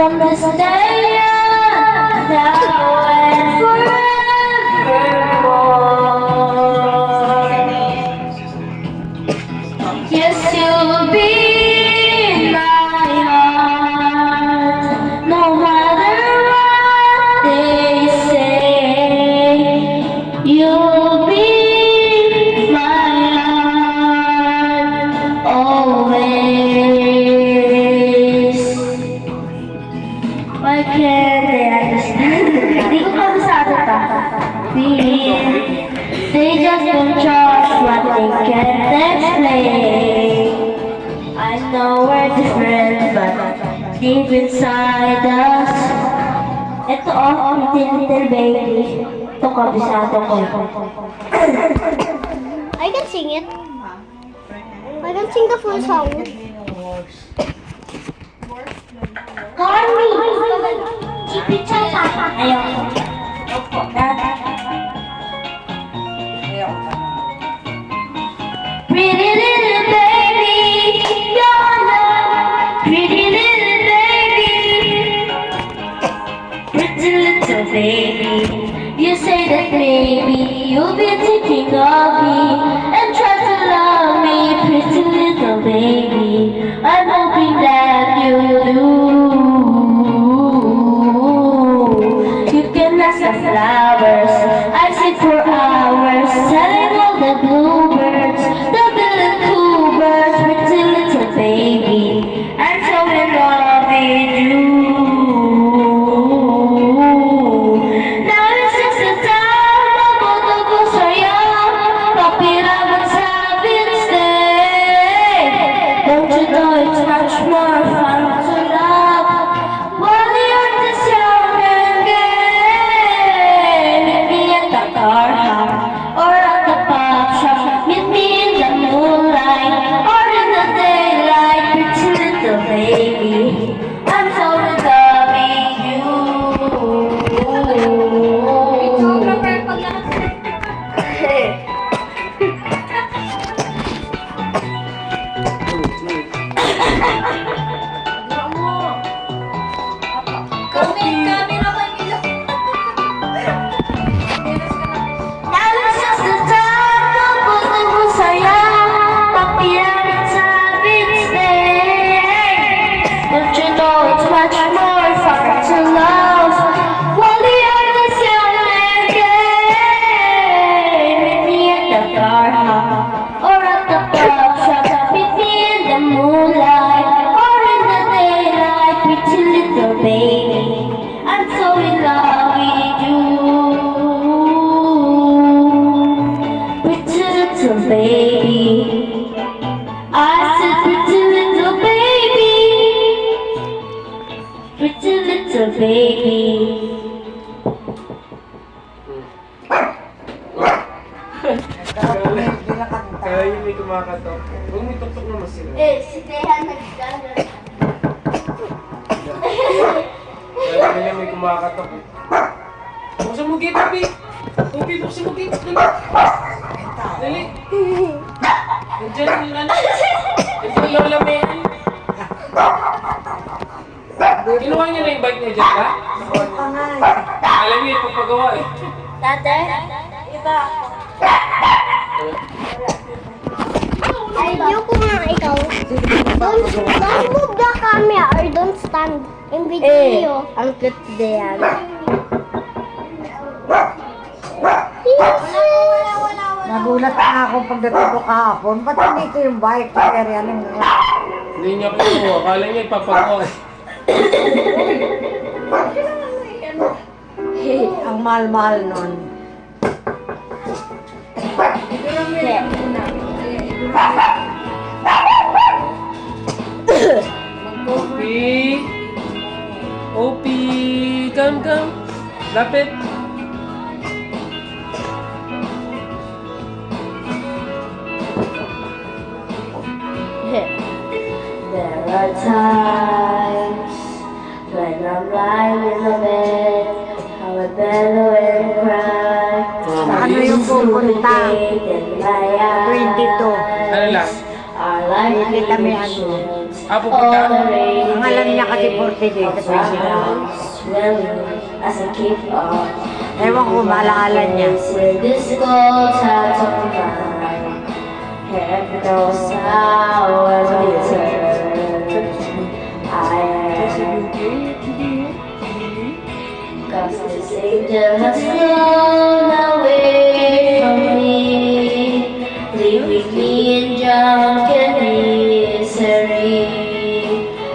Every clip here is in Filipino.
from this day on, now and forevermore. Yes, you'll be in my heart, no matter what they say. You'll be in my heart always. Why can't they understand? Hindi ko kabisado pa. They just don't trust what they can't explain. I know we're different, but deep inside us. Ito little baby. Ito kabisado ko. I can sing it. I can sing the full song. Carly! Chipi-chapa! Ayoko. Opo. Pretty little baby, you're the pretty little baby. Pretty little baby, you say that maybe you'll be thinking of me and try to love me, pretty little baby. I'm hoping that you do. You can ask the flowers, I sit for hours, telling all the bluebirds, the little cool birds, pretty little baby. I'm so in love with you. Now it's just the time of both of us are young, papiraman sabits day. Don't you know it's much more fun to love while you're this young and gay? Meet me at the car hop or at the pop shop. Meet me in the moonlight or in the daylight, pretty little baby. I'm so in love with you. Now it's just the time of both of us are young, papiraman sabits day. Don't you know it's much more fun to love while you're this young and gay? Meet me at the car hop or at the pub shop. Meet me in the moonlight or in the daylight, pretty little baby. I'm so in love with you. Pretty little baby. I said pretty little baby. Pretty little baby. Kaya yung may kumakatok. Huwag may tuktok naman sila. Si Tehan nagkagano. Kaya yung may kumakatok. Buksan mo gate, Tupi! Tupi, buksan mo gate! Dali! Dali! Nandiyan yung ano? Ito yung lola may ano? Kinuha niya na yung bike niya dyan, ba? Alam niya, ipapagawa eh. Tate, iba ako. Ayoko nga ikaw. Don't move the camera or don't stand in video. Ang cute din yan. Nagulat na ako pagdating ko kahapon. Ba't nandito yung bike? Kaya yan ang Hindi niya kinuha. Akala niya ipapagawa eh. ang mahal-mahal nun. Opie! Opie! Come! Lapit! There are times when I'm lying in the bed, how I bellow and cry. Ano yung pupunta? 22. Ano lang? our life Kita may ano. Pupunta? Ang alam niya kasi 40 days sa Pilipinas. as I keep on. Ewan ko, maalaala niya. This gold tattoo on my head knows how I return. I am, cause this angel has flown away from me, leaving me in drunken misery.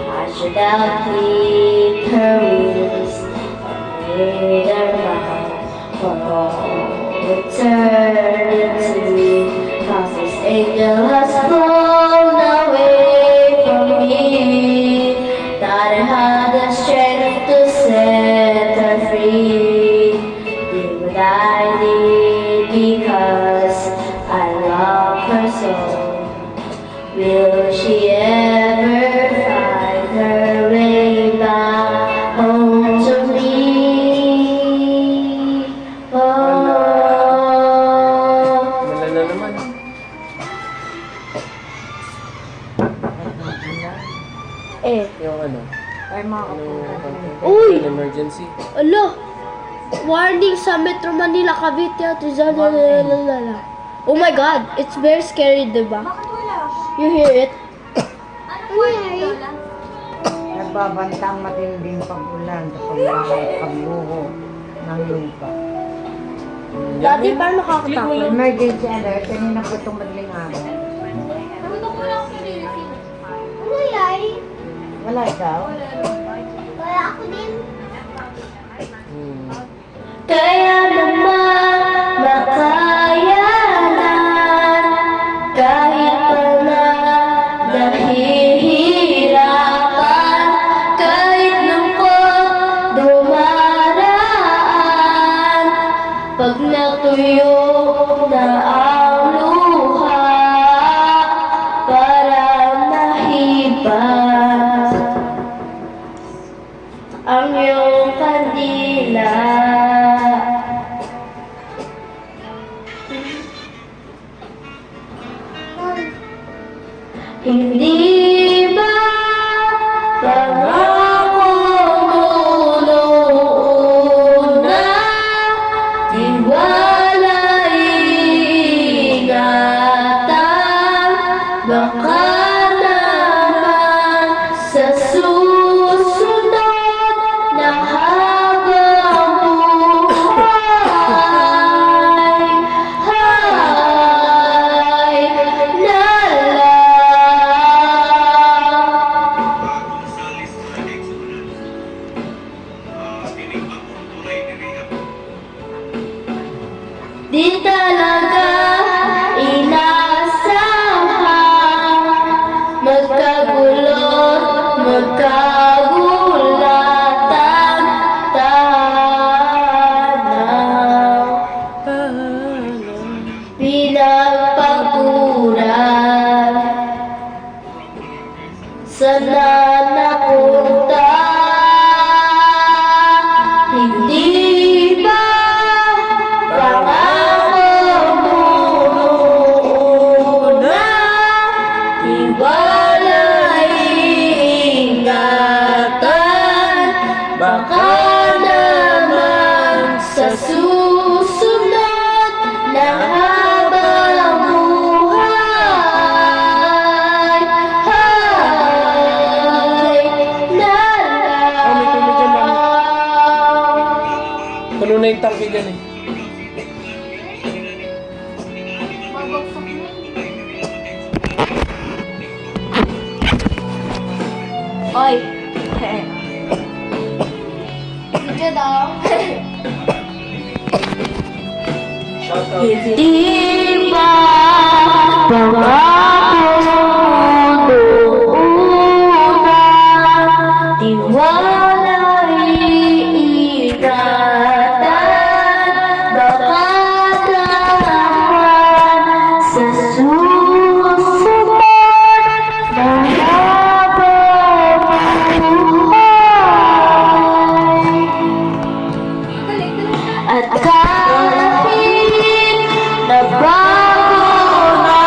I should have keep her wings and made her mine for all eternity. Cause this angel has flown away from me, that I had the strength to set her free. Did what I did because I love her so. Will she ever find her way back home to me? Oh. Wala na naman. Yung ano? Ay, mga Uy! Emergency. Alo! Warning sa Metro Manila, Cavite at Rizal. Oh my God! It's very scary, diba? You hear it? nagbabantang matinding pag-ulan sa pagbuho ng lupa. Dati parang nakakatakot. Emergency alert, kanina po itong madaling araw. Ano yay? Wala ikaw? Wala ako din. Kaya naman makayanan kahit pa na nahihirapan, kahit lungkot dumaraan, pag natuyo na ang luha para mahibas ang iyong kandila. Hindi ba pangako noon na tiwala'y ingatan, baka naman sa susunod na habang buhay na lang. Di talaga inasahan magkagulot, magkagulatan, tahanan pinagpaguran. Sana napunta, hindi ba pangako noon na tiwala'y ingatan, baka naman sa susunod na habang buhay na may tubig dyan, ma'am. lang. Puno na yung tangke dyan eh. Oy! Video daw. Shout out. Hindi ba pangako noon na tiwala'y ingatan, baka naman sa susunod na habang buhay at kahit na bago na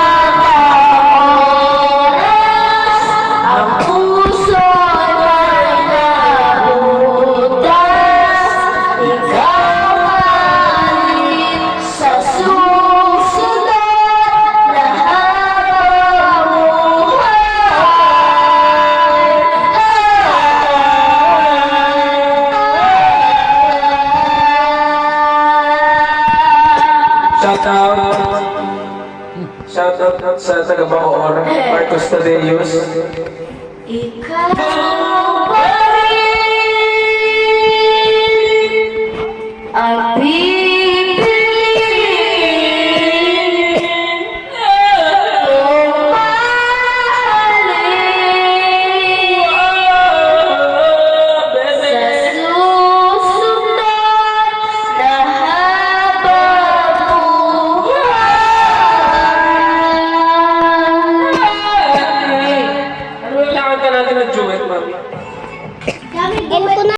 Costadeos. Ikaw pa rin ang pipiliin kong mahalin sa susunod na habang buhay. Ano kailangan ka natin ng duet, mami?